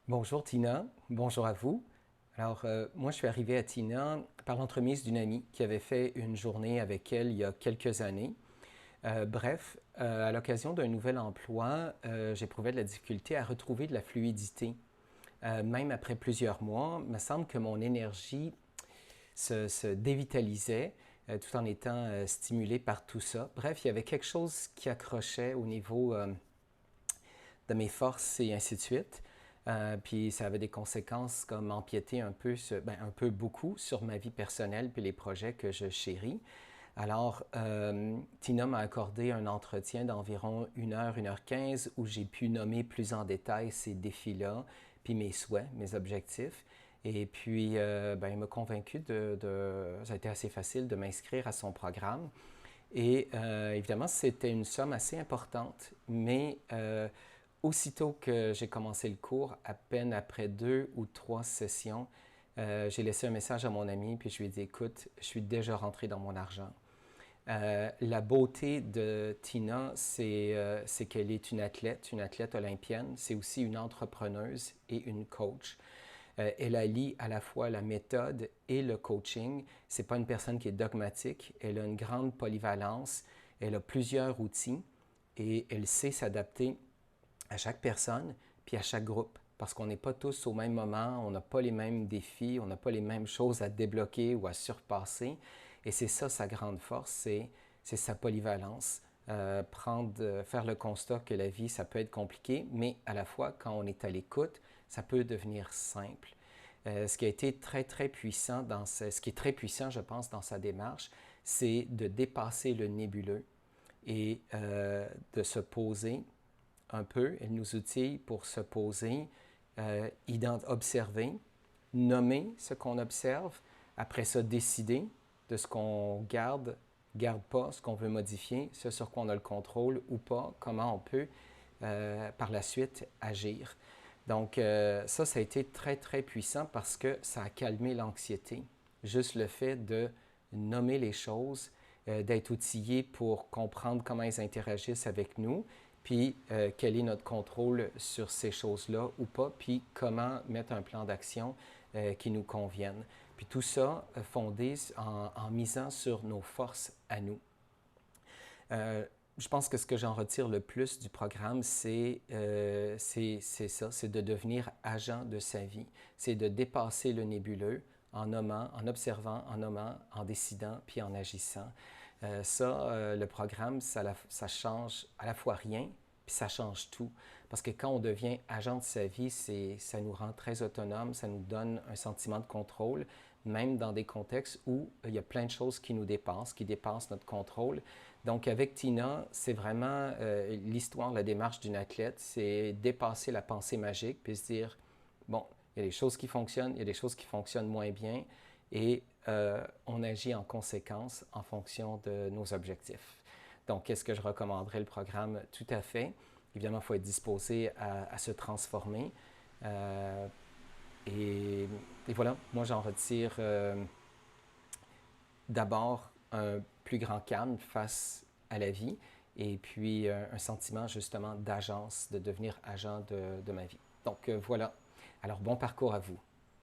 Bonjour Tina, bonjour à vous. Moi je suis arrivé à Tina par l'entremise d'une amie qui avait fait une journée avec elle il y a quelques années. À l'occasion d'un nouvel emploi, j'éprouvais de la difficulté à retrouver de la fluidité. Même après plusieurs mois, il me semble que mon énergie se dévitalisait tout en étant stimulée par tout ça. Bref, il y avait quelque chose qui accrochait au niveau de mes forces et ainsi de suite. Puis ça avait des conséquences comme empiéter un peu beaucoup sur ma vie personnelle puis les projets que je chéris. Tina m'a accordé un entretien d'environ 1 heure 15 où j'ai pu nommer plus en détail ces défis-là, puis mes souhaits, mes objectifs. Et puis, il m'a convaincu ça a été assez facile de m'inscrire à son programme. Évidemment, c'était une somme assez importante, mais aussitôt que j'ai commencé le cours, à peine après 2 ou 3 sessions, j'ai laissé un message à mon ami, puis je lui ai dit, écoute, je suis déjà rentré dans mon argent. La beauté de Tina, c'est qu'elle est une athlète olympienne. C'est aussi une entrepreneuse et une coach. Elle allie à la fois la méthode et le coaching. C'est pas une personne qui est dogmatique. Elle a une grande polyvalence. Elle a plusieurs outils et elle sait s'adapter à chaque personne puis à chaque groupe. Parce qu'on n'est pas tous au même moment, on n'a pas les mêmes défis, on n'a pas les mêmes choses à débloquer ou à surpasser. Et c'est ça sa grande force, c'est sa polyvalence. Faire le constat que la vie, ça peut être compliqué, mais à la fois, quand on est à l'écoute, ça peut devenir simple. Ce qui a été très puissant ce qui est très puissant, je pense, dans sa démarche, c'est de dépasser le nébuleux et de se poser un peu. Elle nous outille pour se poser, observer, nommer ce qu'on observe, après ça décider de ce qu'on garde pas, ce qu'on veut modifier, ce sur quoi on a le contrôle ou pas, comment on peut par la suite agir. Donc ça a été très puissant parce que ça a calmé l'anxiété. Juste le fait de nommer les choses, d'être outillé pour comprendre comment elles interagissent avec nous, puis quel est notre contrôle sur ces choses-là ou pas, puis comment mettre un plan d'action qui nous convienne. Puis tout ça fondé en misant sur nos forces à nous. Je pense que ce que j'en retire le plus du programme, c'est ça, c'est de devenir agent de sa vie. C'est de dépasser le nébuleux en nommant, en observant, en nommant, en décidant, puis en agissant. Le programme, ça change à la fois rien, puis ça change tout. Parce que quand on devient agent de sa vie, ça nous rend très autonome, ça nous donne un sentiment de contrôle, même dans des contextes où il y a plein de choses qui dépassent notre contrôle. Donc avec Tina, c'est vraiment l'histoire, la démarche d'une athlète, c'est dépasser la pensée magique, puis se dire, bon, il y a des choses qui fonctionnent, il y a des choses qui fonctionnent moins bien, et on agit en conséquence en fonction de nos objectifs. Donc, est-ce que je recommanderais le programme? Tout à fait. Évidemment, il faut être disposé à se transformer. Euh, et voilà, moi j'en retire d'abord un plus grand calme face à la vie et puis un sentiment justement d'agence, de devenir agent de ma vie. Donc voilà. Alors bon parcours à vous.